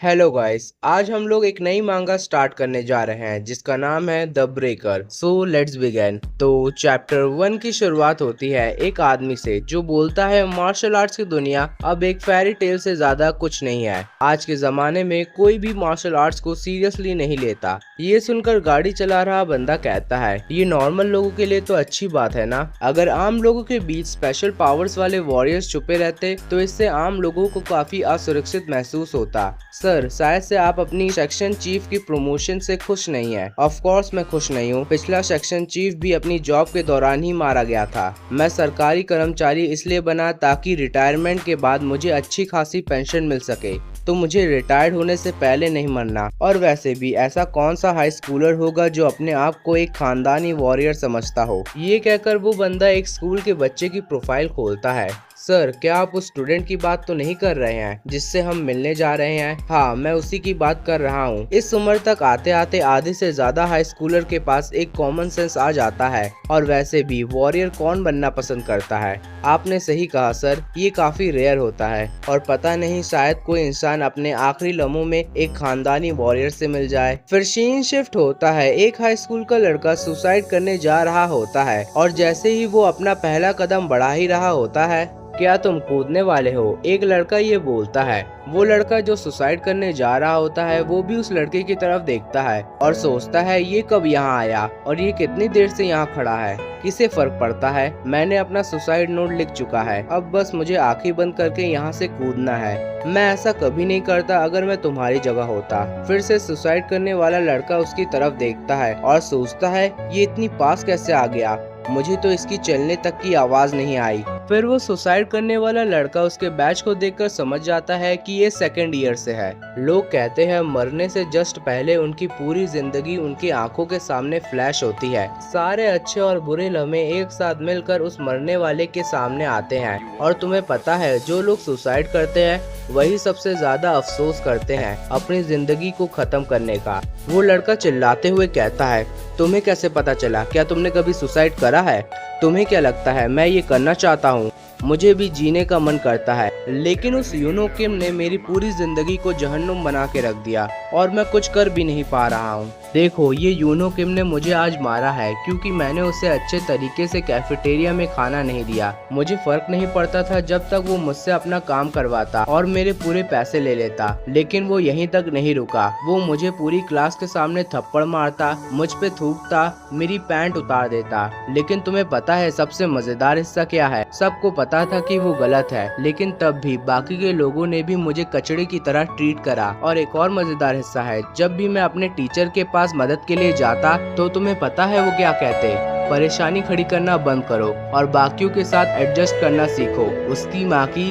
Hello guys, आज हम लोग एक नई मांगा स्टार्ट करने जा रहे हैं जिसका नाम है the breaker. So let's begin. तो चैप्टर 1 की शुरुआत होती है एक आदमी से जो बोलता है मार्शल आर्ट्स की दुनिया अब एक फेरी टेल से ज्यादा कुछ नहीं है। आज के जमाने में कोई भी मार्शल आर्ट्स को सीरियसली नहीं लेता। ये सुनकर गाड़ी चला रहा बंदा कहता है, ये नॉर्मल लोगों के लिए तो अच्छी बात है ना। अगर आम लोगों के बीच स्पेशल पावर्स वाले वॉरियर्स छुपे रहते तो इससे आम लोगों को काफी असुरक्षित महसूस होता। सर, शायद से आप अपनी सेक्शन चीफ की प्रमोशन से खुश नहीं है। ऑफ कोर्स मैं खुश नहीं हूँ। पिछला सेक्शन चीफ भी अपनी जॉब के दौरान ही मारा गया था। मैं सरकारी कर्मचारी इसलिए बना ताकि रिटायरमेंट के बाद मुझे अच्छी खासी पेंशन मिल सके, तो मुझे रिटायर्ड होने से पहले नहीं मरना। और वैसे भी ऐसा कौन सा हाई स्कूलर होगा जो अपने आप को एक खानदानी वॉरियर समझता हो। ये कहकर वो बंदा एक स्कूल के बच्चे की प्रोफाइल खोलता है। सर, क्या आप उस स्टूडेंट की बात तो नहीं कर रहे हैं जिससे हम मिलने जा रहे हैं? हाँ, मैं उसी की बात कर रहा हूँ। इस उम्र तक आते आते आधे से ज्यादा हाई स्कूलर के पास एक कॉमन सेंस आ जाता है। और वैसे भी वॉरियर कौन बनना पसंद करता है? आपने सही कहा सर, ये काफी रेयर होता है। और पता नहीं, शायद कोई इंसान अपने आखिरी लम्हों में एक खानदानी वॉरियर से मिल जाए। फिर सीन शिफ्ट होता है। एक हाई स्कूल का लड़का सुसाइड करने जा रहा होता है और जैसे ही वो अपना पहला कदम बढ़ा ही रहा होता है, क्या तुम कूदने वाले हो? एक लड़का ये बोलता है। वो लड़का जो सुसाइड करने जा रहा होता है वो भी उस लड़के की तरफ देखता है और सोचता है, ये कब यहाँ आया और ये कितनी देर से यहाँ खड़ा है? किसे फर्क पड़ता है? मैंने अपना सुसाइड नोट लिख चुका है, अब बस मुझे आंखें बंद करके यहाँ से कूदना है। मैं ऐसा कभी नहीं करता अगर मैं तुम्हारी जगह होता। फिर से सुसाइड करने वाला लड़का उसकी तरफ देखता है और सोचता है, ये इतनी पास कैसे आ गया? मुझे तो इसकी चलने तक की आवाज नहीं आई। फिर वो सुसाइड करने वाला लड़का उसके बैच को देखकर समझ जाता है कि ये सेकंड ईयर से है। लोग कहते हैं मरने से जस्ट पहले उनकी पूरी जिंदगी उनकी आंखों के सामने फ्लैश होती है। सारे अच्छे और बुरे लम्हे एक साथ मिलकर उस मरने वाले के सामने आते हैं। और तुम्हें पता है, जो लोग सुसाइड करते हैं वही सबसे ज्यादा अफसोस करते हैं अपनी जिंदगी को खत्म करने का। वो लड़का चिल्लाते हुए कहता है, तुम्हें कैसे पता चला? क्या तुमने कभी सुसाइड करा है? तुम्हें क्या लगता है मैं ये करना चाहता हूँ? मुझे भी जीने का मन करता है, लेकिन उस यूनो किम ने मेरी पूरी जिंदगी को जहन्नुम बना के रख दिया और मैं कुछ कर भी नहीं पा रहा हूँ। देखो, ये यूनो किम ने मुझे आज मारा है क्योंकि मैंने उसे अच्छे तरीके से कैफेटेरिया में खाना नहीं दिया। मुझे फर्क नहीं पड़ता था जब तक वो मुझसे अपना काम करवाता और मेरे पूरे पैसे ले लेता। लेकिन वो यहीं तक नहीं रुका। वो मुझे पूरी क्लास के सामने थप्पड़ मारता, मुझ पे थूकता, मेरी पैंट उतार देता। लेकिन तुम्हें पता है सबसे मजेदार हिस्सा क्या है? सबको पता था कि वो गलत है, लेकिन तब भी बाकी के लोगों ने भी मुझे कचड़े की तरह ट्रीट करा। और एक और मजेदार हिस्सा है, जब भी मैं अपने टीचर के पास मदद के लिए जाता तो तुम्हें पता है वो क्या कहते? परेशानी खड़ी करना बंद करो और बाकियों के साथ एडजस्ट करना सीखो। उसकी माँ की।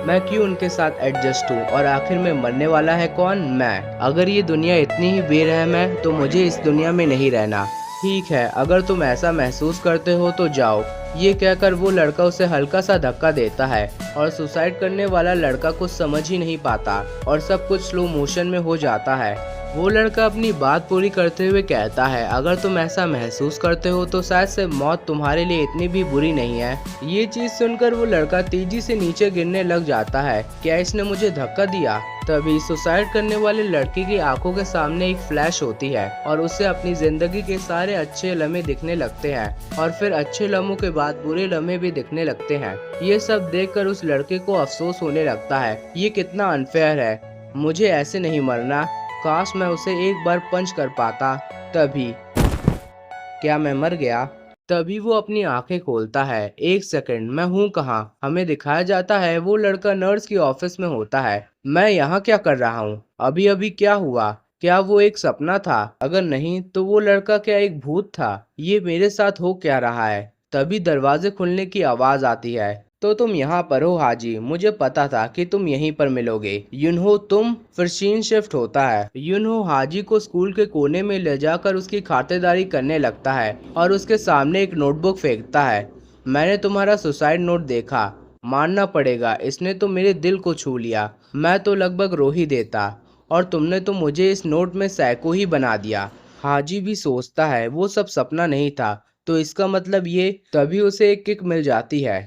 मैं क्यों उनके साथ एडजस्ट हूँ? और आखिर में मरने वाला है कौन? मैं। अगर ये दुनिया इतनी ही बेरहम है तो मुझे इस दुनिया में नहीं रहना। ठीक है, अगर तुम ऐसा महसूस करते हो तो जाओ। ये कहकर वो लड़का उसे हल्का सा धक्का देता है और सुसाइड करने वाला लड़का कुछ समझ ही नहीं पाता और सब कुछ स्लो मोशन में हो जाता है। वो लड़का अपनी बात पूरी करते हुए कहता है, अगर तुम ऐसा महसूस करते हो तो शायद से मौत तुम्हारे लिए इतनी भी बुरी नहीं है। ये चीज सुनकर वो लड़का तेजी से नीचे गिरने लग जाता है। क्या इसने मुझे धक्का दिया? तभी सुसाइड करने वाले लड़के की आंखों के सामने एक फ्लैश होती है और उसे अपनी जिंदगी के सारे अच्छे लम्हे दिखने लगते हैं और फिर अच्छे लम्हों के बाद बुरे लम्हे भी दिखने लगते हैं। ये सब देखकर उस लड़के को अफसोस होने लगता है। ये कितना अनफेयर है, मुझे ऐसे नहीं मरना। काश मैं उसे एक बार पंच कर पाता। तभी क्या मैं मर गया? तभी वो अपनी आंखें खोलता है। एक सेकंड, मैं हूँ कहाँ? हमें दिखाया जाता है वो लड़का नर्स की ऑफिस में होता है। मैं यहाँ क्या कर रहा हूँ? अभी अभी क्या हुआ? क्या वो एक सपना था? अगर नहीं तो वो लड़का क्या एक भूत था? ये मेरे साथ हो क्या रहा है? तभी दरवाजे खुलने की आवाज आती है। तो तुम यहाँ पर हो हाजी, मुझे पता था कि तुम यहीं पर मिलोगे। यूनहो तुम? फिर सीन शिफ्ट होता है। यूनहो हाजी को स्कूल के कोने में ले जाकर उसकी खातिरदारी करने लगता है और उसके सामने एक नोटबुक फेंकता है। मैंने तुम्हारा सुसाइड नोट देखा, मानना पड़ेगा इसने तो मेरे दिल को छू लिया। मैं तो लगभग रो ही देता और तुमने तो मुझे इस नोट में साइको ही बना दिया। हाजी भी सोचता है वो सब सपना नहीं था, तो इसका मतलब ये। तभी उसे एक किक मिल जाती है।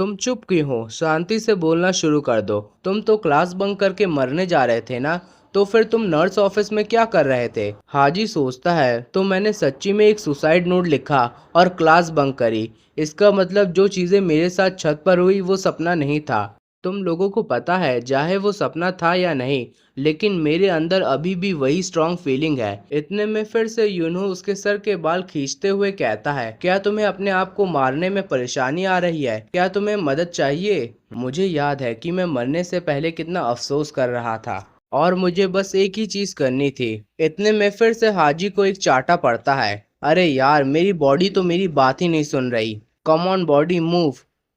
तुम चुप क्यों हो? शांति से बोलना शुरू कर दो। तुम तो क्लास बंक करके मरने जा रहे थे ना? तो फिर तुम नर्स ऑफिस में क्या कर रहे थे? हाजी सोचता है तो मैंने सच्ची में एक सुसाइड नोट लिखा और क्लास बंक करी। इसका मतलब जो चीजें मेरे साथ छत पर हुई वो सपना नहीं था। तुम लोगों को पता है चाहे वो सपना था या नहीं, लेकिन मेरे अंदर अभी भी वही स्ट्रांग फीलिंग है। इतने में फिर से यूनू उसके सर के बाल खींचते हुए कहता है, क्या तुम्हें अपने आप को मारने में परेशानी आ रही है? क्या तुम्हें मदद चाहिए? मुझे याद है कि मैं मरने से पहले कितना अफसोस कर रहा था और मुझे बस एक ही चीज करनी थी। इतने में फिर से हाजी को एक चाटा पड़ता है। अरे यार, मेरी बॉडी तो मेरी बात ही नहीं सुन रही। Come on body, move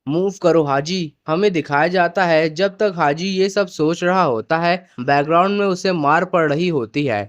move करो हाजी। हमें दिखाया जाता है जब तक हाजी ये सब सोच रहा होता है, बैकग्राउंड में उसे मार पड़ रही होती है।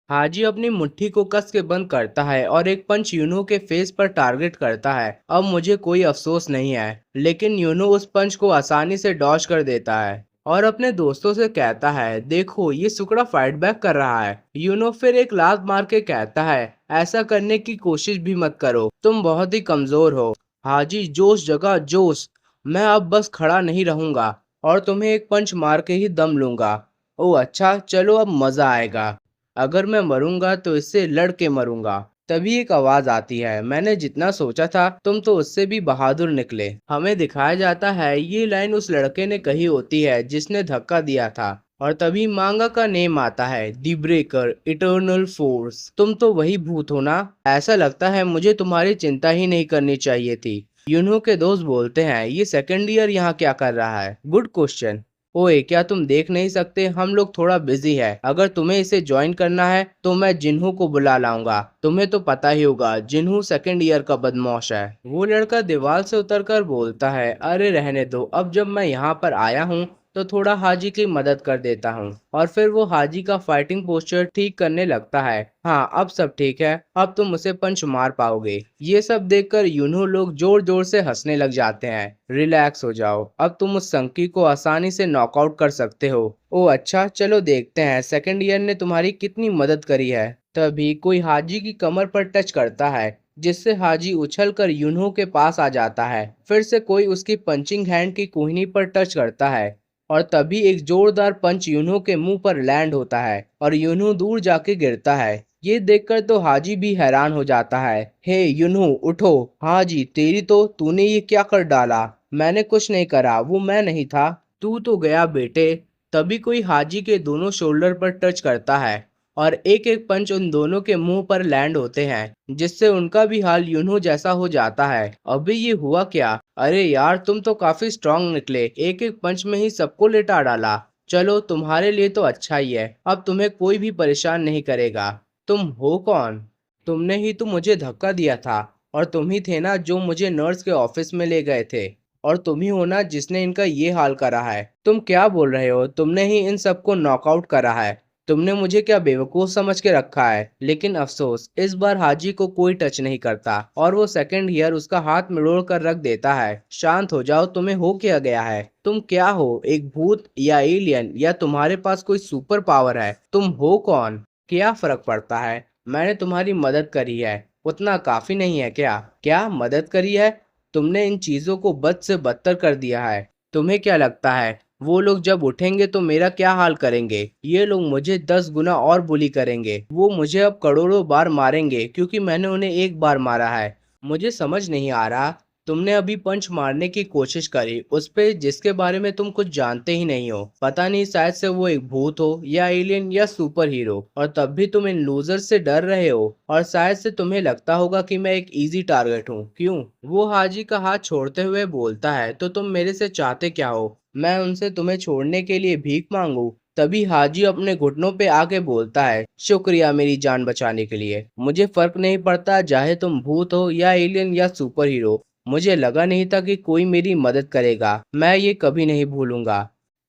हाजी अपनी मुट्ठी को कस के बंद करता है और एक पंच यूनो के फेस पर टारगेट करता है। अब मुझे कोई अफसोस नहीं है, लेकिन यूनो उस पंच को आसानी से डॉज कर देता है और अपने दोस्तों से कहता है, देखो ये सुकड़ा फाइट बैक कर रहा है। यूनो फिर एक लात मार के कहता है, ऐसा करने की कोशिश भी मत करो, तुम बहुत ही कमजोर हो। हाजी जोश जगा जोश। मैं अब बस खड़ा नहीं रहूंगा और तुम्हें एक पंच मार के ही दम लूंगा। ओह अच्छा, चलो अब मजा आएगा। अगर मैं मरूंगा तो इससे लड़ के मरूंगा। तभी एक आवाज आती है, मैंने जितना सोचा था तुम तो उससे भी बहादुर निकले। हमें दिखाया जाता है ये लाइन उस लड़के ने कही होती है जिसने धक्का दिया था। और तभी मांगा का नेम आता है, दी ब्रेकर, इटर्नल फोर्स। तुम तो वही भूत हो ना? ऐसा लगता है मुझे तुम्हारी चिंता ही नहीं करनी चाहिए थी। यूनहो के दोस्त बोलते हैं, ये सेकंड ईयर यहाँ क्या कर रहा है? Good question. ओए, क्या तुम देख नहीं सकते हम लोग थोड़ा बिजी है? अगर तुम्हें इसे ज्वाइन करना है तो मैं जिन्हू को बुला लाऊंगा। तुम्हें तो पता ही होगा जिन्हू सेकंड ईयर का बदमाश है। वो लड़का दीवार से उतरकर बोलता है, अरे रहने दो, अब जब मैं यहाँ पर आया हूँ तो थोड़ा हाजी की मदद कर देता हूँ। और फिर वो हाजी का फाइटिंग पोस्चर ठीक करने लगता है। हाँ, अब सब ठीक है, अब तुम उसे पंच मार पाओगे। ये सब देखकर यूनू लोग जोर जोर से हंसने लग जाते हैं। रिलैक्स हो जाओ, अब तुम उस संकी को आसानी से नॉकआउट कर सकते हो। ओ अच्छा, चलो देखते हैं सेकंड ईयर ने तुम्हारी कितनी मदद करी है। तभी कोई हाजी की कमर पर टच करता है, जिससे हाजी उछलकर यूनहो के पास आ जाता है। फिर से कोई उसकी पंचिंग हैंड की कोहनी पर टच करता है और तभी एक जोरदार पंच यूनहो के मुंह पर लैंड होता है और यूनहो दूर जाके गिरता है। ये देखकर तो हाजी भी हैरान हो जाता है। हे यूनहो, उठो। हाजी, तेरी तो तूने ये क्या कर डाला? मैंने कुछ नहीं करा, वो मैं नहीं था। तू तो गया बेटे। तभी कोई हाजी के दोनों शोल्डर पर टच करता है और एक एक पंच उन दोनों के मुंह पर लैंड होते हैं, जिससे उनका भी हाल यूनहो जैसा हो जाता है। अभी ये हुआ क्या? अरे यार, तुम तो काफी स्ट्रांग निकले, एक एक पंच में ही सबको लेटा डाला। चलो, तुम्हारे लिए तो अच्छा ही है, अब तुम्हें कोई भी परेशान नहीं करेगा। तुम हो कौन? तुमने ही तो मुझे धक्का दिया था और तुम ही थे ना जो मुझे नर्स के ऑफिस में ले गए थे। और तुम ही हो ना जिसने इनका ये हाल करा है। तुम क्या बोल रहे हो? तुमने ही इन सबको नॉकआउट करा है। तुमने मुझे क्या बेवकूफ समझ के रखा है? लेकिन अफसोस, इस बार हाजी को कोई टच नहीं करता और वो सेकंड ईयर उसका हाथ मरोड़ कर रख देता है। शांत हो जाओ, तुम्हें हो क्या गया है? तुम क्या हो, एक भूत या एलियन, या तुम्हारे पास कोई सुपर पावर है? तुम हो कौन? क्या फर्क पड़ता है? मैंने तुम्हारी मदद करी है, उतना काफी नहीं है क्या? क्या मदद करी है? तुमने इन चीजों को बद से बदतर कर दिया है। तुम्हें क्या लगता है वो लोग जब उठेंगे तो मेरा क्या हाल करेंगे? ये लोग मुझे 10 गुना और बुली करेंगे। वो मुझे अब करोड़ों बार मारेंगे क्योंकि मैंने उन्हें एक बार मारा है। मुझे समझ नहीं आ रहा, तुमने अभी पंच मारने की कोशिश करी उस पे जिसके बारे में तुम कुछ जानते ही नहीं हो। पता नहीं, शायद से वो एक भूत हो या एलियन या सुपर हीरो, और तब भी तुम इन लूजर से डर रहे हो। और शायद से तुम्हें लगता होगा कि मैं एक इजी टारगेट हूँ, क्यों? वो हाजी का हाथ छोड़ते हुए बोलता है, तो तुम मेरे से चाहते क्या हो? मैं उनसे तुम्हें छोड़ने के लिए भीख मांगू? तभी हाजी अपने घुटनों पे आके बोलता है, शुक्रिया मेरी जान बचाने के लिए। मुझे फर्क नहीं पड़ता चाहे तुम भूत हो या एलियन या सुपर हीरो। मुझे लगा नहीं था कि कोई मेरी मदद करेगा। मैं ये कभी नहीं भूलूंगा।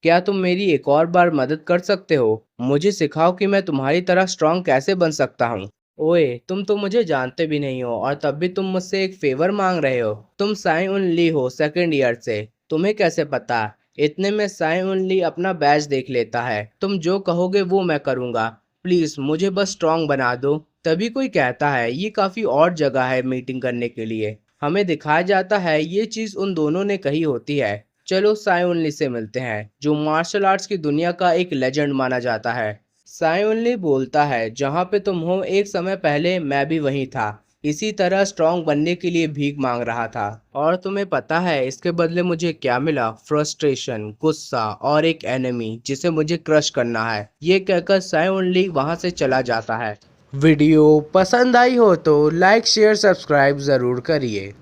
क्या तुम मेरी एक और बार मदद कर सकते हो? मुझे सिखाओ कि मैं तुम्हारी तरह स्ट्रांग कैसे बन सकता हूँ। ओए, तुम तो मुझे जानते भी नहीं हो और तब भी तुम मुझसे एक फेवर मांग रहे हो। तुम साई उन ली हो सेकंड ईयर से। तुम्हें कैसे पता? इतने में साई उन ली अपना बैच देख लेता है। तुम जो कहोगे वो मैं करूंगा। प्लीज मुझे बस स्ट्रांग बना दो। तभी कोई कहता है, ये काफी और जगह है मीटिंग करने के लिए। हमें दिखाया जाता है ये चीज़ उन दोनों ने कही होती है। चलो साई ओनली से मिलते हैं, जो मार्शल आर्ट्स की दुनिया का एक लेजेंड माना जाता है। साई ओनली बोलता है, जहाँ पे तुम हो एक समय पहले मैं भी वहीं था, इसी तरह स्ट्रांग बनने के लिए भीख मांग रहा था। और तुम्हें पता है इसके बदले मुझे क्या मिला? फ्रस्ट्रेशन, गुस्सा और एक एनिमी जिसे मुझे क्रश करना है। ये कहकर साई ओनली वहां से चला जाता है। वीडियो पसंद आई हो तो लाइक शेयर सब्सक्राइब ज़रूर करिए।